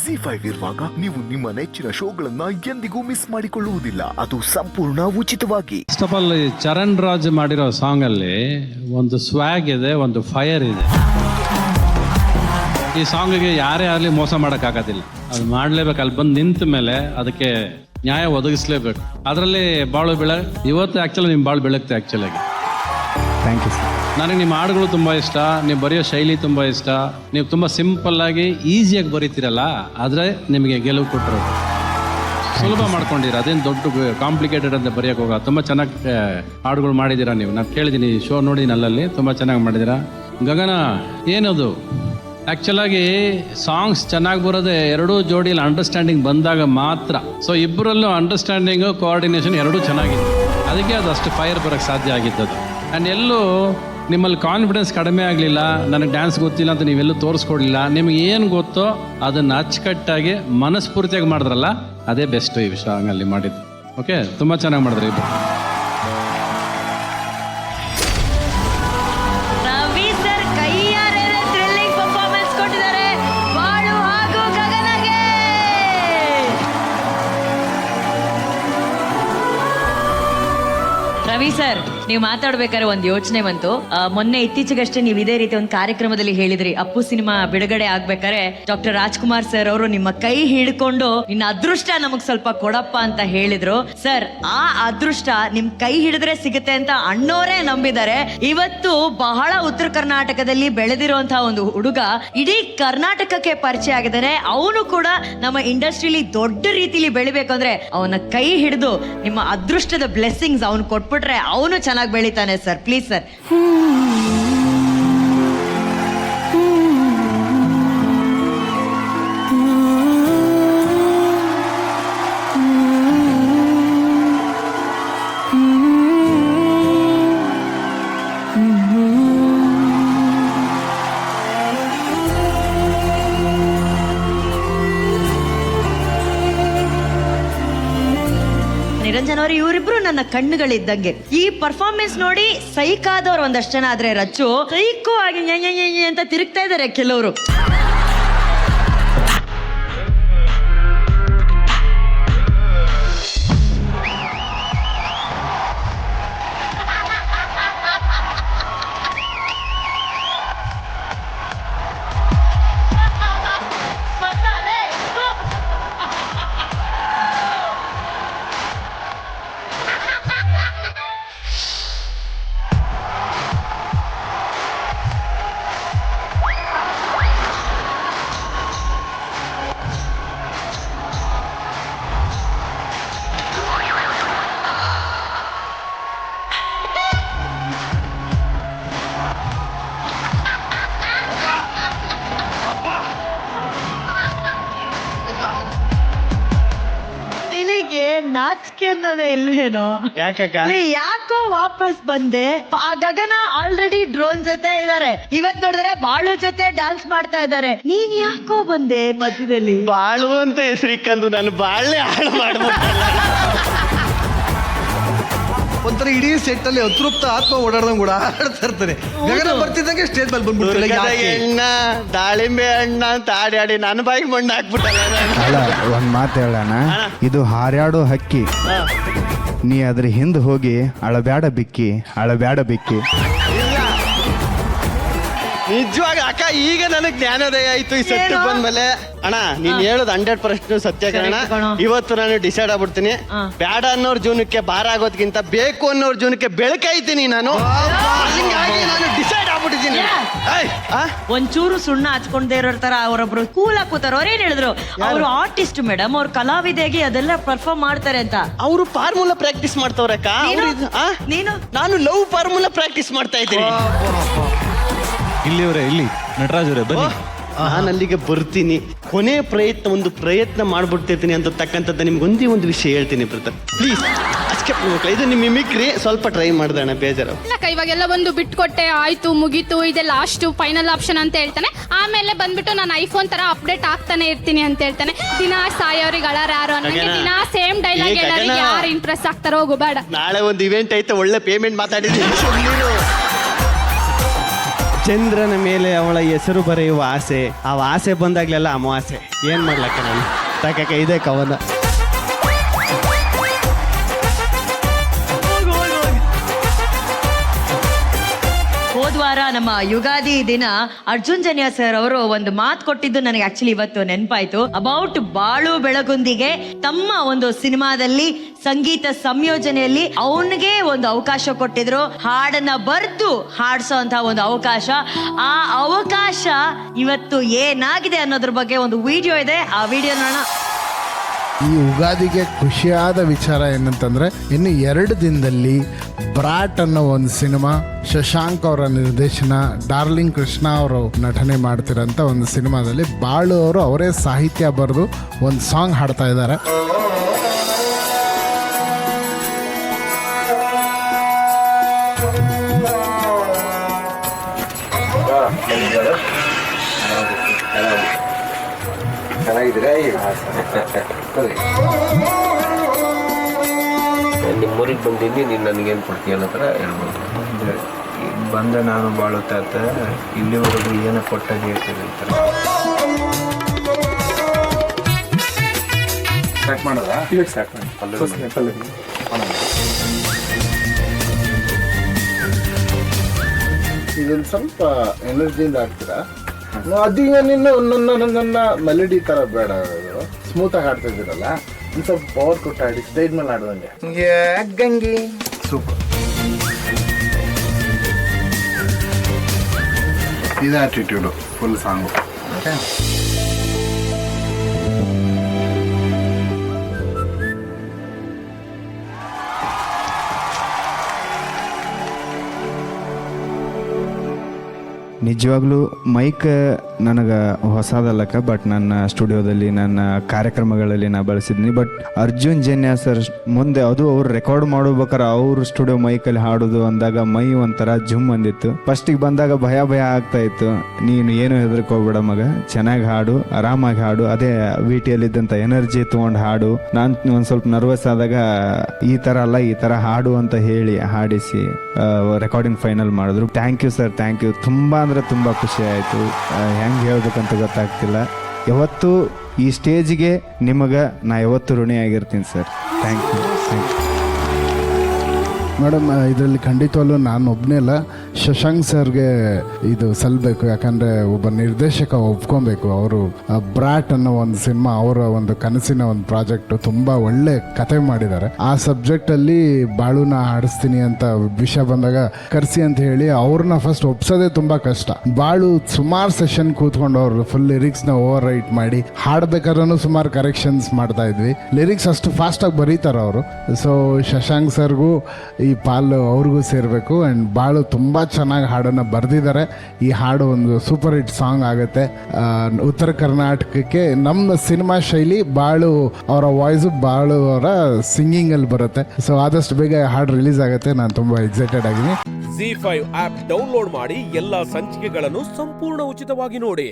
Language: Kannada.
ZEE5 ಇರುವಾಗ ನೀವು ನಿಮ್ಮ ನೆಚ್ಚಿನ ಶೋಗಳನ್ನ ಎಂದಿಗೂ ಮಿಸ್ ಮಾಡಿಕೊಳ್ಳುವುದಿಲ್ಲ. ಅದು ಸಂಪೂರ್ಣ ಉಚಿತವಾಗಿ. First of all Charan Raj ಮಾಡಿರೋ ಸಾಂಗ್ ಅಲ್ಲಿ ಒಂದು ಸ್ವ್ಯಾಗ್ ಇದೆ, ಒಂದು ಫೈರ್ ಇದೆ. ಈ ಸಾಂಗಿಗೆ ಯಾರೇ ಆಗಲಿ ಮೋಸ ಮಾಡೋಕ್ಕಾಗೋದಿಲ್ಲ. ಅದು ಮಾಡಲೇಬೇಕು. ಅಲ್ಲಿ ಬಂದು ನಿಂತ ಮೇಲೆ ಅದಕ್ಕೆ ನ್ಯಾಯ ಒದಗಿಸ್ಲೇಬೇಕು. ಅದರಲ್ಲಿ ಬಾಳು ಬೆಳೆ ಇವತ್ತು ಆ್ಯಕ್ಚುಲಿ ನಿಮ್ಮ ಬಾಳು ಬೆಳಗ್ತೆ. ಆ್ಯಕ್ಚುಲಾಗಿ ಥ್ಯಾಂಕ್ ಯು ಸರ್. ನನಗೆ ನಿಮ್ಮ ಹಾಡುಗಳು ತುಂಬ ಇಷ್ಟ, ನೀವು ಬರೆಯೋ ಶೈಲಿ ತುಂಬ ಇಷ್ಟ. ನೀವು ತುಂಬ ಸಿಂಪಲ್ಲಾಗಿ ಈಸಿಯಾಗಿ ಬರೀತೀರಲ್ಲ, ಆದರೆ ನಿಮಗೆ ಗೆಲುವು ಕೊಟ್ಟರು. ಸುಲಭ ಮಾಡ್ಕೊಂಡಿರ, ಅದೇನು ದೊಡ್ಡ ಕಾಂಪ್ಲಿಕೇಟೆಡ್ ಅಂತ ಬರೆಯೋಕೆ ಹೋಗ. ತುಂಬ ಚೆನ್ನಾಗಿ ಹಾಡುಗಳು ಮಾಡಿದ್ದೀರಾ ನೀವು. ನಾನು ಕೇಳಿದ್ದೀನಿ, ಶೋ ನೋಡಿದ್ದೀನಿ, ಅಲ್ಲಲ್ಲಿ ತುಂಬ ಚೆನ್ನಾಗಿ ಮಾಡಿದ್ದೀರಾ. ಗಗನ ಏನದು ಆ್ಯಕ್ಚುಲಾಗಿ ಸಾಂಗ್ಸ್ ಚೆನ್ನಾಗಿ ಬರೋದೇ ಎರಡೂ ಜೋಡಿಯಲ್ಲಿ ಅಂಡರ್ಸ್ಟ್ಯಾಂಡಿಂಗ್ ಬಂದಾಗ ಮಾತ್ರ. ಸೊ ಇಬ್ಬರಲ್ಲೂ ಅಂಡರ್ಸ್ಟ್ಯಾಂಡಿಂಗು ಕೋಆರ್ಡಿನೇಷನ್ ಎರಡೂ ಚೆನ್ನಾಗಿದೆ. ಅದಕ್ಕೆ ಅದು ಅಷ್ಟು ಫೈರ್ ಬರೋಕ್ಕೆ ಸಾಧ್ಯ ಆಗಿದ್ದದು. ಆ್ಯಂಡ್ ಎಲ್ಲೂ ನಿಮ್ಮಲ್ಲಿ ಕಾನ್ಫಿಡೆನ್ಸ್ ಕಡಿಮೆ ಆಗಲಿಲ್ಲ. ನನಗೆ ಡ್ಯಾನ್ಸ್ ಗೊತ್ತಿಲ್ಲ ಅಂತ ನೀವೆಲ್ಲೂ ತೋರಿಸ್ಕೊಡ್ಲಿಲ್ಲ. ನಿಮ್ಗೆ ಏನು ಗೊತ್ತೋ ಅದನ್ನು ಅಚ್ಚುಕಟ್ಟಾಗಿ ಮನಸ್ಫೂರ್ತಿಯಾಗಿ ಮಾಡಿದ್ರಲ್ಲ, ಅದೇ ಬೆಸ್ಟು ಈ ಸಾಂಗಲ್ಲಿ ಮಾಡಿದ್ದು. ಓಕೆ, ತುಂಬ ಚೆನ್ನಾಗಿ ಮಾಡಿದ್ರಿ ಇಬ್ಬರು. ರವಿ ಸರ್ ಕೈಯಾರೆ ಥ್ರಿಲ್ಲಿಂಗ್ ಪರ್ಫಾರ್ಮೆನ್ಸ್ ಕೊಟ್ಟಿದ್ದಾರೆ ಬಾಳು ಹಾಗೂ ಗಗನಗೆ. ರವಿ ಸರ್, ನೀವು ಮಾತಾಡ್ಬೇಕಾದ್ರೆ ಒಂದು ಯೋಚನೆ ಬಂತು. ಮೊನ್ನೆ ಇತ್ತೀಚೆಗಷ್ಟೇ ನೀವು ಇದೇ ರೀತಿ ಒಂದು ಕಾರ್ಯಕ್ರಮದಲ್ಲಿ ಹೇಳಿದ್ರಿ, ಅಪ್ಪು ಸಿನಿಮಾ ಬಿಡುಗಡೆ ಆಗ್ಬೇಕಾದ್ರೆ ಡಾಕ್ಟರ್ ರಾಜ್ಕುಮಾರ್ ಸರ್ ಅವರು ನಿಮ್ಮ ಕೈ ಹಿಡ್ಕೊಂಡು ನಿನ್ನ ಅದೃಷ್ಟ ನಮಗ್ ಸ್ವಲ್ಪ ಕೊಡಪ್ಪ ಅಂತ ಹೇಳಿದ್ರು. ಸರ್, ಆ ಅದೃಷ್ಟ ನಿಮ್ ಕೈ ಹಿಡಿದ್ರೆ ಸಿಗುತ್ತೆ ಅಂತ ಅಣ್ಣೋರೇ ನಂಬಿದ್ದಾರೆ. ಇವತ್ತು ಬಹಳ ಉತ್ತರ ಕರ್ನಾಟಕದಲ್ಲಿ ಬೆಳೆದಿರುವಂತಹ ಒಂದು ಹುಡುಗ ಇಡೀ ಕರ್ನಾಟಕಕ್ಕೆ ಪರಿಚಯ ಆಗಿದ್ದಾನೆ. ಅವನು ಕೂಡ ನಮ್ಮ ಇಂಡಸ್ಟ್ರಿಲಿ ದೊಡ್ಡ ರೀತಿಲಿ ಬೆಳಿಬೇಕಂದ್ರೆ ಅವನ ಕೈ ಹಿಡಿದು ನಿಮ್ಮ ಅದೃಷ್ಟದ ಬ್ಲೆಸ್ಸಿಂಗ್ಸ್ ಅವನು ಕೊಟ್ಬಿಟ್ರೆ ಅವನು ಚೆನ್ನಾಗಿ ಬೆಳಿತಾನೆ ಸರ್. Please sir. ನಿರಂಜನ್ ಅವರು ಇವರಿಬ್ರು ನನ್ನ ಕಣ್ಣುಗಳಿದ್ದಂಗೆ. ಈ ಪರ್ಫಾರ್ಮೆನ್ಸ್ ನೋಡಿ ಸೈಕ್ ಆದವ್ರು ಒಂದಷ್ಟು ಜನ, ಆದ್ರೆ ರಚ್ಚು ಸೈಕು ಆಗಿ ಅಂತ ತಿರುಗ್ತಾ ಇದಾರೆ ಕೆಲವರು. ನಾಚಿಕೆ ಅನ್ನೋದೇ ಇಲ್ವೇನೋ? ಯಾಕೋ ವಾಪಸ್ ಬಂದೆ? ಆ ಗಗನ ಆಲ್ರೆಡಿ ಡ್ರೋನ್ ಜೊತೆ ಇದಾರೆ, ಇವತ್ ನೋಡಿದ್ರೆ ಬಾಳು ಜೊತೆ ಡ್ಯಾನ್ಸ್ ಮಾಡ್ತಾ ಇದಾರೆ. ನೀನ್ ಯಾಕೋ ಬಂದೆ ಮಧ್ಯದಲ್ಲಿ? ಬಾಳು ಅಂತ ಹೆಸರಿಕ್ಕಂದು ನಾನು ಬಾಳ್ನೆ ಹಾಳು ಮಾಡ್ಬಿಟ್ಟಲ್ಲ. ಒಂಥರ ಇಡೀ ಸೆಟ್ ಅಲ್ಲಿ ಅತೃಪ್ತ ಆತ್ಮ ಓಡಾಡ್ದಂಗ್ ಕೂಡ ಆಡ್ತಾ ಇರ್ತಾನೆ. ಗಗನ ಬರ್ತಿದ್ದಂಗೆ ಸ್ಟೇಜ್ ಮೇಲೆ ಬಂದ್ಬಿಟ್ಟು ಎಣ್ಣ ದಾಳಿಂಬೆ ಹಣ್ಣ ಅಂತ ಆಡಿ ಆಡಿ ನನ್ನ ಬಾಯಿಗೆ ಮಣ್ಣು ಹಾಕ್ಬಿಟ್ಟಲ್ಲ. ಅಲ್ಲ, ಒಂದ್ ಮಾತು ಹೇಳೋಣ, ಇದು ಹಾರ್ಯಾಡೋ ಹಕ್ಕಿ. ನೀ ಅದ್ರ ಹಿಂದ್ ಹೋಗಿ ಅಳಬ್ಯಾಡ ಬಿಕ್ಕಿ, ಅಳಬ್ಯಾಡ ಬಿಕ್ಕಿ. ನಿಜವಾಗ ಅಕ್ಕ, ಈಗ ನನಗ್ ಜ್ಞಾನೋದಯ ಆಯ್ತು ಈ ಸೆಟ್ ಬಂದ್ಮೇಲೆ. ಅಣ್ಣ, ನೀನ್ ಹೇಳೋದು 100% ಸತ್ಯ ಕಣ. ಇವತ್ತು ನಾನು ಡಿಸೈಡ್ ಆಗ್ಬಿಡ್ತೀನಿ, ಬೇಡ ಅನ್ನೋರ್ ಜೀವನಕ್ಕೆ ಭಾರ ಆಗೋದ್ಕಿಂತ ಬೇಕು ಅನ್ನೋರ್ ಜೀವನಕ್ಕೆ ಬೆಳಕೈತೀನಿ ನಾನು. ಹಿಂಗಾಗಿ ನಾನು ಡಿಸೈಡ್ ಆಗ್ಬಿಟ್ಟಿದ್ದೀನಿ. ಒಂಚೂರು ಸುಣ್ಣ ಹಚ್ಕೊಂಡೇ ಇರೋ ತರ ಅವರೊಬ್ರು ಕೂಲ್ ಕೂತಾರ. ಅವ್ರ ಏನ್ ಹೇಳಿದ್ರು, ಅವ್ರು ಆರ್ಟಿಸ್ಟ್ ಮೇಡಮ್, ಅವ್ರು ಕಲಾವಿದೆಯಾಗಿ ಅದೆಲ್ಲ ಪರ್ಫಾರ್ಮ್ ಮಾಡ್ತಾರೆ ಅಂತ. ಅವರು ಫಾರ್ಮುಲಾ ಪ್ರಾಕ್ಟೀಸ್ ಮಾಡ್ತವ್ರಕ್ಕ. ನೀನು? ನಾನು ಲವ್ ಫಾರ್ಮುಲಾ ಪ್ರಾಕ್ಟೀಸ್ ಮಾಡ್ತಾ ಇದ್ದೀನಿ. ಇಲ್ಲಿ ನಟರಾಜ್ ಅವರೇ ಬನ್ನಿ. ನಾನು ಅಲ್ಲಿಗೆ ಬರ್ತೀನಿ. ಕೊನೆ ಒಂದು ಪ್ರಯತ್ನ ಮಾಡ್ಬಿಡ್ತಿರ್ತೀನಿ ಅಂತ ತಕ್ಕಂಥದ್ದು ನಿಮ್ಗೆ ಒಂದು ವಿಷಯ ಹೇಳ್ತೀನಿ ಬ್ರದರ್, ಪ್ಲೀಸ್. ಇದು ನಿಮ್ಮ ಮಿಮಿಕ್ರಿ ಸ್ವಲ್ಪ ಟ್ರೈ ಮಾಡ್ದಣ್ಣ, ಬೇಜಾರು. ಇವಾಗೆಲ್ಲ ಒಂದು ಬಿಟ್ಕೊಟ್ಟೆ, ಆಯ್ತು ಮುಗೀತು, ಇದೆ ಲಾಸ್ಟ್ ಫೈನಲ್ ಆಪ್ಷನ್ ಅಂತ ಹೇಳ್ತಾನೆ. ಆಮೇಲೆ ಬಂದ್ಬಿಟ್ಟು ನಾನು ಐಫೋನ್ ತರ ಅಪ್ಡೇಟ್ ಆಗ್ತಾನೆ ಇರ್ತೀನಿ ಅಂತ ಹೇಳ್ತಾನೆ. ದಿನ ಸಾಯೋರಿಗೆ ಅಳಾರ ಯಾರು ಅನ್ನೋಂಗೆ ದಿನ ಸೇಮ್ ಡೈಲಾಗ್ ಹೇಳೋರಿಗೆ ಯಾರು ಇಂಟ್ರೆಸ್ಟ್ ಆಗ್ತಾರೋ ಹೋಗಬೇಡ. ನಾಳೆ ಒಂದು ಇವೆಂಟ್ ಐತೆ, ಒಳ್ಳೆ ಪೇಮೆಂಟ್ ಮಾತಾಡಿದ್ದೀನಿ. ಚಂದ್ರನ ಮೇಲೆ ಅವಳ ಹೆಸರು ಬರೆಯುವ ಆಸೆ, ಆ ಆಸೆ ಬಂದಾಗ್ಲೆಲ್ಲ ಅಮಾವಾಸ್ಯೆ. ಏನ್ ಮಾಡ್ಲಕ್ಕ ನಾನು ತಾಕಕ್ಕೆ ಇದೆ ಕವನ. ಹೋದ್ವಾರ ನಮ್ಮ ಯುಗಾದಿ ದಿನ ಅರ್ಜುನ್ ಜನ್ಯ ಸರ್ ಅವರು ಒಂದು ಮಾತು ಕೊಟ್ಟಿದ್ದು ನನಗೆ ಆಕ್ಚುಲಿ ಇವತ್ತು ನೆನಪಾಯ್ತು. ಅಬೌಟ್ ಬಾಳು ಬೆಳಗುಂದಿಗೆ ತಮ್ಮ ಒಂದು ಸಿನಿಮಾದಲ್ಲಿ ಸಂಗೀತ ಸಂಯೋಜನೆಯಲ್ಲಿ ಅವನಿಗೆ ಒಂದು ಅವಕಾಶ ಕೊಟ್ಟಿದ್ರು, ಹಾಡನ್ನ ಬರ್ದು ಹಾಡ್ಸೋ ಅಂತ ಒಂದು ಅವಕಾಶ. ಆ ಅವಕಾಶ ಇವತ್ತು ಏನಾಗಿದೆ ಅನ್ನೋದ್ರ ಬಗ್ಗೆ ಒಂದು ವಿಡಿಯೋ ಇದೆ, ಆ ವಿಡಿಯೋ ನೋಡೋಣ. ಈ ಯುಗಾದಿಗೆ ಖುಷಿಯಾದ ವಿಚಾರ ಏನಂತಂದ್ರೆ ಇನ್ನು 2 ದಿನದಲ್ಲಿ ಬ್ರಾಟ್ ಅನ್ನೋ ಒಂದು ಸಿನಿಮಾ, ಶಶಾಂಕ್ ಅವರ ನಿರ್ದೇಶನ, ಡಾರ್ಲಿಂಗ್ ಕೃಷ್ಣ ಅವರು ನಟನೆ ಮಾಡ್ತಿರೋಂಥ ಒಂದು ಸಿನಿಮಾದಲ್ಲಿ ಬಾಳು ಅವರು ಅವರೇ ಸಾಹಿತ್ಯ ಬರೆದು ಒಂದು ಸಾಂಗ್ ಹಾಡ್ತಾ ಇದ್ದಾರೆ. ನಿಮ್ಮೂರಿಗೆ ಬಂದೀನಿ, ನೀನು ನನಗೇನು ಕೊಡ್ತೀಯ ಅನ್ನೋ ಥರ ಹೇಳ್ಬೋದು. ಬಂದ ನಾನು ಬಾಳುತ್ತಾ ಇಲ್ಲಿವರೆಗೂ ಏನು ಕೊಟ್ಟದೆ ಹೇಳ್ತಾರೆ. ಸ್ಟಾರ್ಟ್ ಮಾಡೋದಾ? ಸ್ಟಾರ್ಟ್ ಮಾಡಿ. ಇದೊಂದು ಸ್ವಲ್ಪ ಎನರ್ಜಿಯಿಂದ ಆಗ್ತೀರಾ? ಅದೀಗ ನಿನ್ನ ನನ್ನ ಮೆಲಡಿ ಥರ ಬೇಡ, ಸ್ಮೂತಾಗಿ ಹಾಡ್ತಾ ಇದ್ದೀರಲ್ಲ, ಒಂದು ಸ್ವಲ್ಪ ಪವರ್ ಕೊಟ್ಟು ಹಾಡಿ, ಸ್ಟೇಜ್ ಮೇಲೆ ಹಾಡ್ದಂಗೆ. ಗಂಗಿ ಸೂಪರ್. ಇದು ಆಟಿಟ್ಯೂಡು ಫುಲ್ ಸಾಂಗು. ಓಕೆ, ನಿಜವಾಗ್ಲೂ ಮೈಕ್ ನನಗೆ ಹೊಸದಲ್ಲಕ್ಕ, ಬಟ್ ನನ್ನ ಸ್ಟುಡಿಯೋದಲ್ಲಿ ನನ್ನ ಕಾರ್ಯಕ್ರಮಗಳಲ್ಲಿ ನಾ ಬಳಸಿದ್ನಿ. ಬಟ್ ಅರ್ಜುನ್ ಜನ್ಯ ಸರ್ ಮುಂದೆ ಅದು ಅವ್ರು ರೆಕಾರ್ಡ್ ಮಾಡ್ಬೇಕಾರೆ ಅವ್ರ ಸ್ಟುಡಿಯೋ ಮೈಕಲ್ಲಿ ಹಾಡೋದು ಅಂದಾಗ ಮೈ ಒಂಥರ ಜುಮ್ ಅಂದಿತ್ತು. ಫಸ್ಟಿಗೆ ಬಂದಾಗ ಭಯ ಆಗ್ತಾ ಇತ್ತು. ನೀನು ಏನು ಹೆದರ್ಕೋಬೇಡ ಮಗ, ಚೆನ್ನಾಗಿ ಹಾಡು, ಆರಾಮಾಗಿ ಹಾಡು, ಅದೇ ವಿಟಿಯಲ್ಲಿದ್ದಂಥ ಎನರ್ಜಿ ತೊಗೊಂಡು ಹಾಡು. ನಾನು ಒಂದು ಸ್ವಲ್ಪ ನರ್ವಸ್ ಆದಾಗ ಈ ಥರ ಅಲ್ಲ, ಈ ಥರ ಹಾಡು ಅಂತ ಹೇಳಿ ಹಾಡಿಸಿ ರೆಕಾರ್ಡಿಂಗ್ ಫೈನಲ್ ಮಾಡಿದ್ರು. Thank you sir, thank you. ತುಂಬ ಖುಷಿ ಆಯಿತು. ಹೆಂಗೆ ಹೇಳ್ಬೇಕಂತ ಗೊತ್ತಾಗ್ತಿಲ್ಲ. ಯಾವತ್ತೂ ಈ ಸ್ಟೇಜ್ಗೆ ನಿಮಗೆ ನಾ ಯಾವತ್ತೂ ಋಣಿ ಆಗಿರ್ತೀನಿ ಸರ್. Thank you. ಮೇಡಮ್, ಇದರಲ್ಲಿ ಖಂಡಿತವಲ್ಲೂ ನಾನು ಒಬ್ಬನೇ ಅಲ್ಲ, ಶಶಾಂಕ್ ಸರ್ಗೆ ಇದು ಸಲ್ಲಬೇಕು. ಯಾಕಂದರೆ ಒಬ್ಬ ನಿರ್ದೇಶಕ ಒಪ್ಕೊಬೇಕು. ಅವರು ಬ್ರಾಟ್ ಅನ್ನೋ ಒಂದು ಸಿನಿಮಾ, ಅವರ ಒಂದು ಕನಸಿನ ಒಂದು ಪ್ರಾಜೆಕ್ಟು, ತುಂಬ ಒಳ್ಳೆ ಕತೆ ಮಾಡಿದ್ದಾರೆ. ಆ ಸಬ್ಜೆಕ್ಟಲ್ಲಿ ಬಾಳುನ ಹಾಡಿಸ್ತೀನಿ ಅಂತ ವಿಷಯ ಬಂದಾಗ ಕರೆಸಿ ಅಂತ ಹೇಳಿ ಅವ್ರನ್ನ ಫಸ್ಟ್ ಒಪ್ಸೋದೇ ತುಂಬ ಕಷ್ಟ. ಬಾಳು ಸುಮಾರು ಸೆಷನ್ ಕೂತ್ಕೊಂಡು ಅವರು ಫುಲ್ ಲಿರಿಕ್ಸ್ನ ಓವರ್ ರೈಟ್ ಮಾಡಿ ಹಾಡ್ಬೇಕಾದ್ರೂ ಸುಮಾರು ಕರೆಕ್ಷನ್ಸ್ ಮಾಡ್ತಾ ಇದ್ವಿ. ಲಿರಿಕ್ಸ್ ಅಷ್ಟು ಫಾಸ್ಟಾಗಿ ಬರೀತಾರೆ ಅವರು. ಸೊ ಶಶಾಂಕ್ ಸರ್ಗೂ ಈ ಪಾಲು ಅವ್ರಿಗೂ ಸೇರಬೇಕು. ಆ್ಯಂಡ್ ಬಾಳು ತುಂಬ ಚೆನ್ನಾಗಿ ಹಾಡನ್ನು ಬರೆದಿದ್ದಾರೆ. ಈ ಹಾಡು ಒಂದು ಸೂಪರ್ ಹಿಟ್ ಸಾಂಗ್ ಆಗುತ್ತೆ. ಉತ್ತರ ಕರ್ನಾಟಕಕ್ಕೆ ನಮ್ಮ ಸಿನಿಮಾ ಶೈಲಿ, ಬಾಳು ಅವರ ವಾಯ್ಸು, ಬಾಳು ಅವರ ಸಿಂಗಿಂಗಲ್ಲಿ ಬರುತ್ತೆ. ಸೊ ಆದಷ್ಟು ಬೇಗ ಹಾಡು ರಿಲೀಸ್ ಆಗುತ್ತೆ. ನಾನು ತುಂಬ ಎಕ್ಸೈಟೆಡ್ ಆಗಿದ್ದೀನಿ. ZEE5 ಆಪ್ ಡೌನ್ಲೋಡ್ ಮಾಡಿ ಎಲ್ಲಾ ಸಂಚಿಕೆಗಳನ್ನು ಸಂಪೂರ್ಣ ಉಚಿತವಾಗಿ ನೋಡಿ.